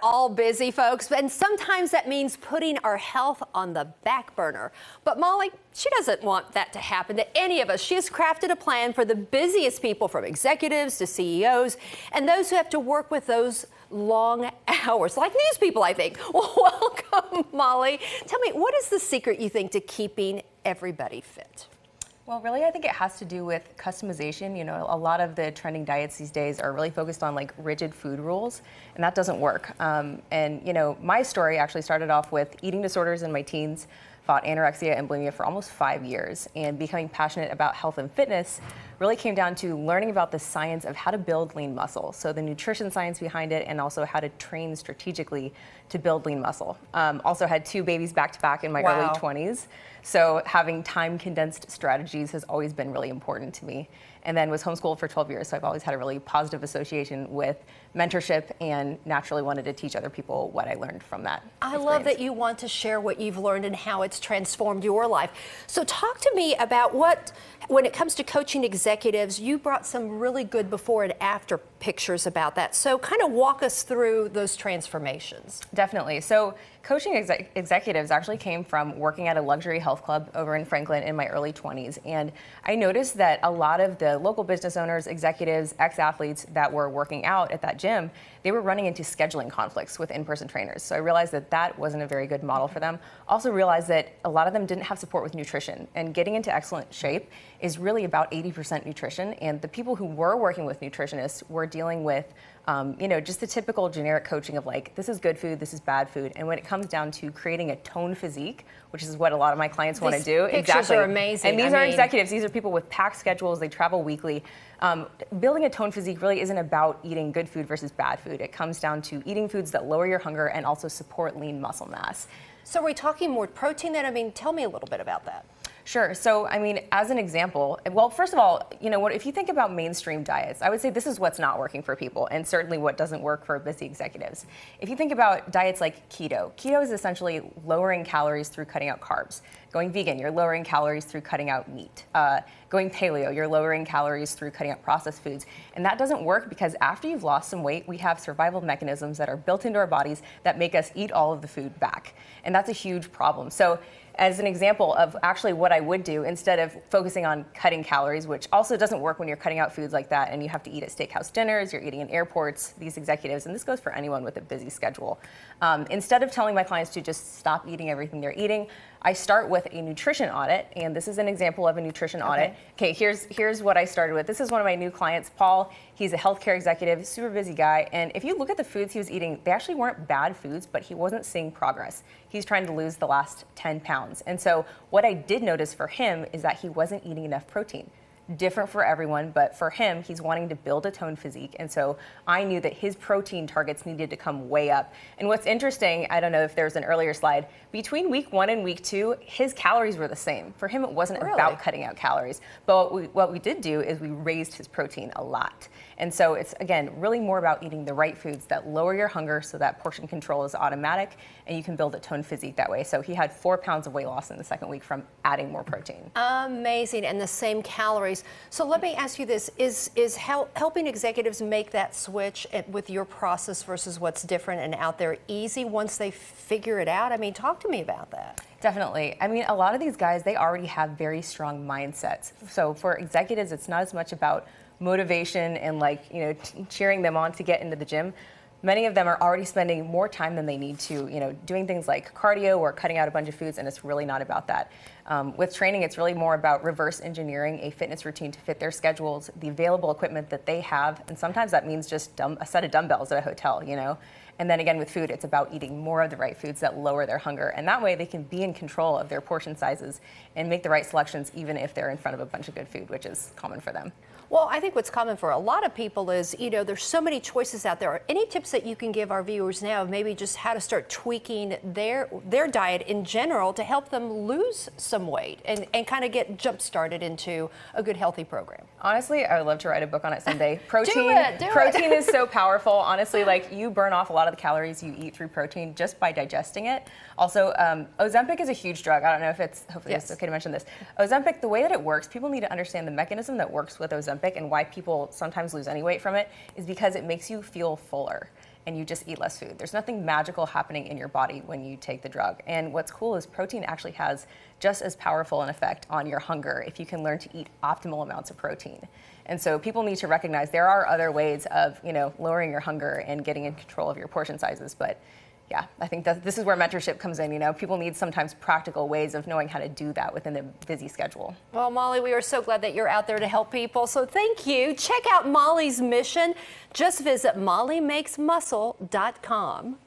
all busy, folks, and sometimes that means putting our health on the back burner. But Molly, she doesn't want that to happen to any of us. She has crafted a plan for the busiest people, from executives to CEOs, and those who have to work with those long hours, like news people, I think. Well, welcome, Molly. Tell me, what is the secret, you think, to keeping everybody fit? Well, really, I think it has to do with customization. You know, a lot of the trending diets these days are really focused on like rigid food rules, and that doesn't work. And you know, my story actually started off with eating disorders in my teens, fought anorexia and bulimia for almost 5 years, and becoming passionate about health and fitness really came down to learning about the science of how to build lean muscle. So the nutrition science behind it, and also how to train strategically to build lean muscle. Also had 2 babies back to back in my early 20s. So having time condensed strategies has always been really important to me. And then was homeschooled for 12 years. So I've always had a really positive association with mentorship, and naturally wanted to teach other people what I learned from that I love that you want to share what you've learned and how it's transformed your life. So talk to me about when it comes to coaching executives, you brought some really good before and after pictures about that. So kind of walk us through those transformations. Definitely. So coaching executives actually came from working at a luxury health club over in Franklin in my early 20s. And I noticed that a lot of the local business owners, executives, ex-athletes that were working out at that gym, they were running into scheduling conflicts with in-person trainers. So I realized that that wasn't a very good model for them. Also realized that a lot of them didn't have support with nutrition, and getting into excellent shape is really about 80% nutrition. And the people who were working with nutritionists were dealing with you know, just the typical generic coaching of like, this is good food, this is bad food. And when it comes down to creating a toned physique, which is what a lot of my clients want to do. Pictures are amazing. And these are executives, these are people with packed schedules, they travel weekly. Building a toned physique really isn't about eating good food versus bad food. It comes down to eating foods that lower your hunger and also support lean muscle mass. So are we talking more protein then? I mean, tell me a little bit about that. Sure. So, I mean, as an example, well, first of all, you know what, if you think about mainstream diets, I would say this is what's not working for people, and certainly what doesn't work for busy executives. If you think about diets like keto is essentially lowering calories through cutting out carbs. Going vegan, you're lowering calories through cutting out meat. Going paleo, you're lowering calories through cutting out processed foods. And that doesn't work because after you've lost some weight, we have survival mechanisms that are built into our bodies that make us eat all of the food back. And that's a huge problem. So as an example of actually what I would do, instead of focusing on cutting calories, which also doesn't work when you're cutting out foods like that and you have to eat at steakhouse dinners, you're eating in airports, these executives, and this goes for anyone with a busy schedule. Instead of telling my clients to just stop eating everything they're eating, I start with a nutrition audit, and this is an example of a nutrition audit. Okay, here's what I started with. This is one of my new clients, Paul. He's a healthcare executive, super busy guy, and if you look at the foods he was eating, they actually weren't bad foods, but he wasn't seeing progress. He's trying to lose the last 10 pounds. And so what I did notice for him is that he wasn't eating enough protein. Different for everyone, but for him, he's wanting to build a toned physique. And so I knew that his protein targets needed to come way up. And what's interesting, I don't know if there's an earlier slide, between week 1 and week 2, his calories were the same. For him, it wasn't about cutting out calories. But what we did do is we raised his protein a lot. And so it's, again, really more about eating the right foods that lower your hunger so that portion control is automatic and you can build a toned physique that way. So he had 4 pounds of weight loss in the second week from adding more protein. Amazing, and the same calories. So let me ask you this, is helping executives make that switch with your process versus what's different and out there easy once they figure it out? I mean, talk to me about that. Definitely. I mean, a lot of these guys, they already have very strong mindsets. So for executives, it's not as much about motivation and like, you know, cheering them on to get into the gym. Many of them are already spending more time than they need to, you know, doing things like cardio or cutting out a bunch of foods, and it's really not about that. With training, it's really more about reverse engineering a fitness routine to fit their schedules, the available equipment that they have, and sometimes that means just a set of dumbbells at a hotel, you know. And then again, with food, it's about eating more of the right foods that lower their hunger. And that way they can be in control of their portion sizes and make the right selections even if they're in front of a bunch of good food, which is common for them. Well, I think what's common for a lot of people is, you know, there's so many choices out there. Any tips that you can give our viewers now of maybe just how to start tweaking their diet in general to help them lose some weight and kind of get jump-started into a good, healthy program? Honestly, I would love to write a book on it someday. Protein is so powerful. Honestly, like, you burn off a lot of the calories you eat through protein just by digesting it. Also, Ozempic is a huge drug. I don't know if hopefully it's okay to mention this. Ozempic, the way that it works, people need to understand the mechanism that works with Ozempic and why people sometimes lose any weight from it is because it makes you feel fuller. and you just eat less food. There's nothing magical happening in your body when you take the drug. And what's cool is protein actually has just as powerful an effect on your hunger if you can learn to eat optimal amounts of protein. And so people need to recognize there are other ways of, lowering your hunger and getting in control of your portion sizes. But yeah, I think that this is where mentorship comes in. People need sometimes practical ways of knowing how to do that within a busy schedule. Well, Molly, we are so glad that you're out there to help people. So thank you. Check out Molly's mission. Just visit mollymakesmuscle.com.